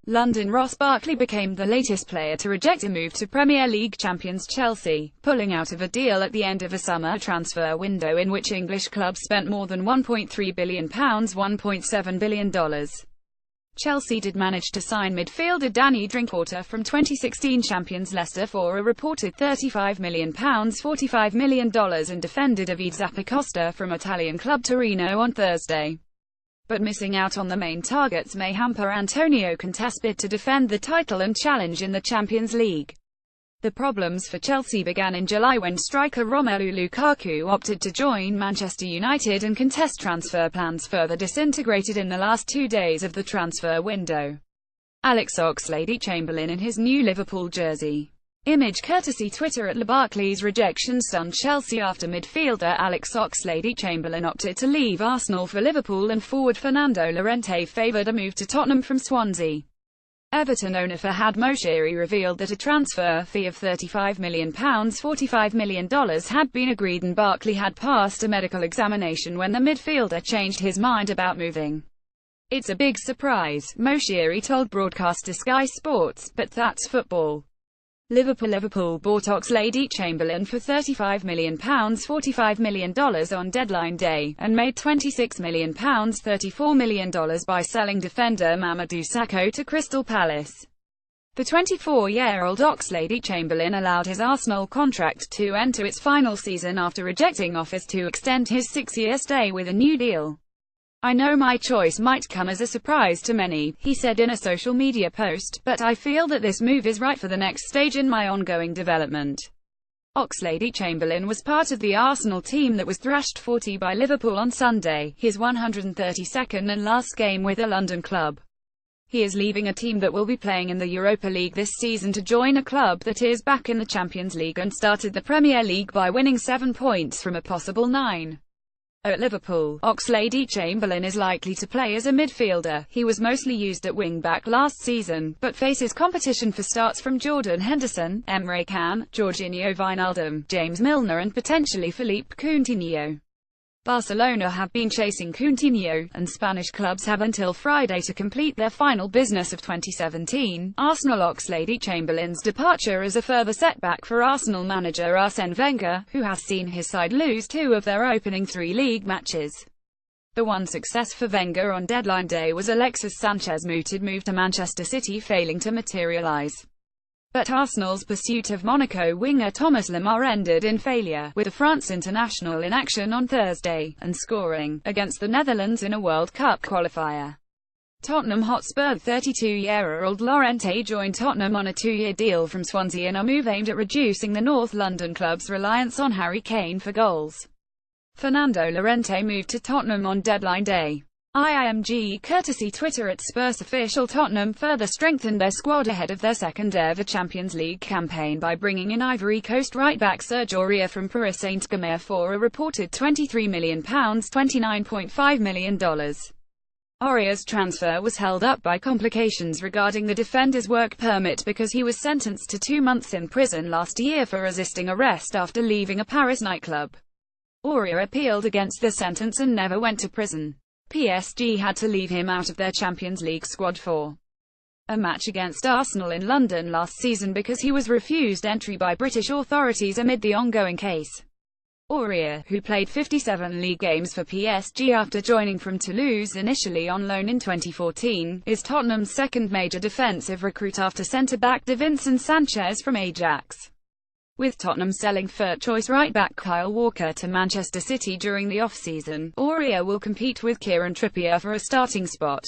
London Ross Barkley became the latest player to reject a move to Premier League champions Chelsea, pulling out of a deal at the end of a summer transfer window in which English clubs spent more than £1.3 billion $1.7 billion. Chelsea did manage to sign midfielder Danny Drinkwater from 2016 champions Leicester for a reported £35 million $45 million and defender David Zappacosta from Italian club Torino on Thursday. But missing out on the main targets may hamper Antonio Conte's bid to defend the title and challenge in the Champions League. The problems for Chelsea began in July when striker Romelu Lukaku opted to join Manchester United and Conte's transfer plans further disintegrated in the last 2 days of the transfer window. Alex Oxlade-Chamberlain in his new Liverpool jersey. Image courtesy Twitter at Barkley's rejection stunned Chelsea after midfielder Alex Oxlade-Chamberlain opted to leave Arsenal for Liverpool and forward Fernando Llorente favoured a move to Tottenham from Swansea. Everton owner Fahad Moshiri revealed that a transfer fee of £35 million $45 million had been agreed and Barkley had passed a medical examination when the midfielder changed his mind about moving. "It's a big surprise," Moshiri told broadcaster Sky Sports, "but that's football." Liverpool bought Oxlade-Chamberlain for £35 million $45 million on deadline day, and made £26 million $34 million by selling defender Mamadou Sakho to Crystal Palace. The 24-year-old Oxlade-Chamberlain allowed his Arsenal contract to enter its final season after rejecting offers to extend his 6-year stay with a new deal. "I know my choice might come as a surprise to many," he said in a social media post, "but I feel that this move is right for the next stage in my ongoing development." Oxlade-Chamberlain was part of the Arsenal team that was thrashed 40 by Liverpool on Sunday, his 132nd and last game with a London club. He is leaving a team that will be playing in the Europa League this season to join a club that is back in the Champions League and started the Premier League by winning 7 points from a possible 9. At Liverpool, Oxlade-Chamberlain is likely to play as a midfielder. He was mostly used at wing-back last season, but faces competition for starts from Jordan Henderson, Emre Can, Jorginho Wijnaldum, James Milner and potentially Philippe Coutinho. Barcelona have been chasing Coutinho, and Spanish clubs have until Friday to complete their final business of 2017. Arsenal Oxlade-Chamberlain's departure is a further setback for Arsenal manager Arsene Wenger, who has seen his side lose 2 of their opening 3 league matches. The one success for Wenger on deadline day was Alexis Sanchez's mooted move to Manchester City failing to materialise. But Arsenal's pursuit of Monaco winger Thomas Lemar ended in failure, with the France international in action on Thursday, and scoring against the Netherlands in a World Cup qualifier. Tottenham Hotspur 32-year-old Llorente joined Tottenham on a 2-year deal from Swansea in a move aimed at reducing the North London club's reliance on Harry Kane for goals. Fernando Llorente moved to Tottenham on deadline day. IMG courtesy Twitter at Spurs official. Tottenham further strengthened their squad ahead of their second-ever Champions League campaign by bringing in Ivory Coast right-back Serge Aurier from Paris Saint-Germain for a reported £23 million $29.5 million. Aurier's transfer was held up by complications regarding the defender's work permit because he was sentenced to 2 months in prison last year for resisting arrest after leaving a Paris nightclub. Aurier appealed against the sentence and never went to prison. PSG had to leave him out of their Champions League squad for a match against Arsenal in London last season because he was refused entry by British authorities amid the ongoing case. Aurier, who played 57 league games for PSG after joining from Toulouse initially on loan in 2014, is Tottenham's second major defensive recruit after centre-back Davinson Sanchez from Ajax. With Tottenham selling third-choice right-back Kyle Walker to Manchester City during the off-season, Aurier will compete with Kieran Trippier for a starting spot.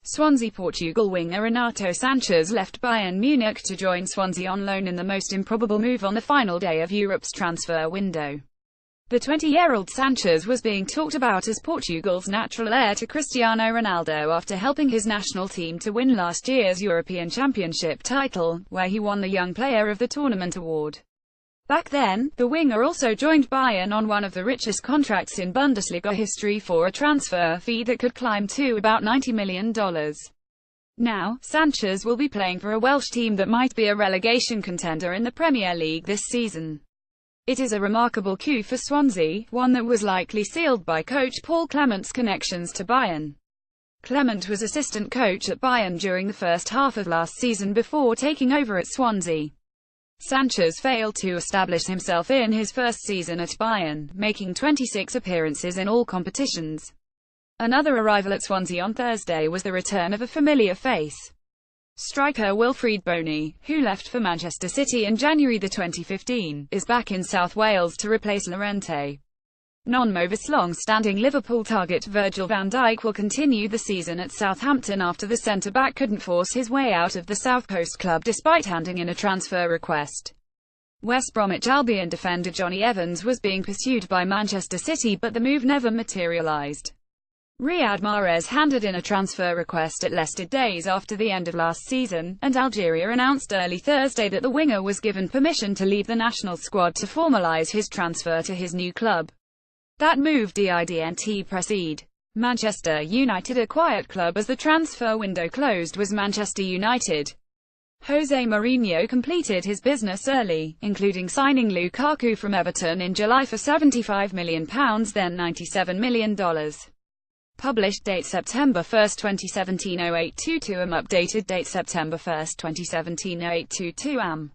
Swansea Portugal winger Renato Sanchez left Bayern Munich to join Swansea on loan in the most improbable move on the final day of Europe's transfer window. The 20-year-old Sanchez was being talked about as Portugal's natural heir to Cristiano Ronaldo after helping his national team to win last year's European Championship title, where he won the Young Player of the Tournament award. Back then, the winger also joined Bayern on one of the richest contracts in Bundesliga history for a transfer fee that could climb to about $90 million. Now, Sanchez will be playing for a Welsh team that might be a relegation contender in the Premier League this season. It is a remarkable coup for Swansea, one that was likely sealed by coach Paul Clement's connections to Bayern. Clement was assistant coach at Bayern during the first half of last season before taking over at Swansea. Sanchez failed to establish himself in his first season at Bayern, making 26 appearances in all competitions. Another arrival at Swansea on Thursday was the return of a familiar face. Striker Wilfried Bony, who left for Manchester City in January 2015, is back in South Wales to replace Llorente. Non-Movis long-standing Liverpool target Virgil van Dijk will continue the season at Southampton after the centre-back couldn't force his way out of the South Coast club despite handing in a transfer request. West Bromwich Albion defender Johnny Evans was being pursued by Manchester City, but the move never materialised. Riyad Mahrez handed in a transfer request at Leicester days after the end of last season, and Algeria announced early Thursday that the winger was given permission to leave the national squad to formalise his transfer to his new club. That move didn't proceed. Manchester United, a quiet club as the transfer window closed, was Manchester United. Jose Mourinho completed his business early, including signing Lukaku from Everton in July for £75 million, then $97 million. Published date September 1, 2017 0822 am. Updated date September 1, 2017 0822 am.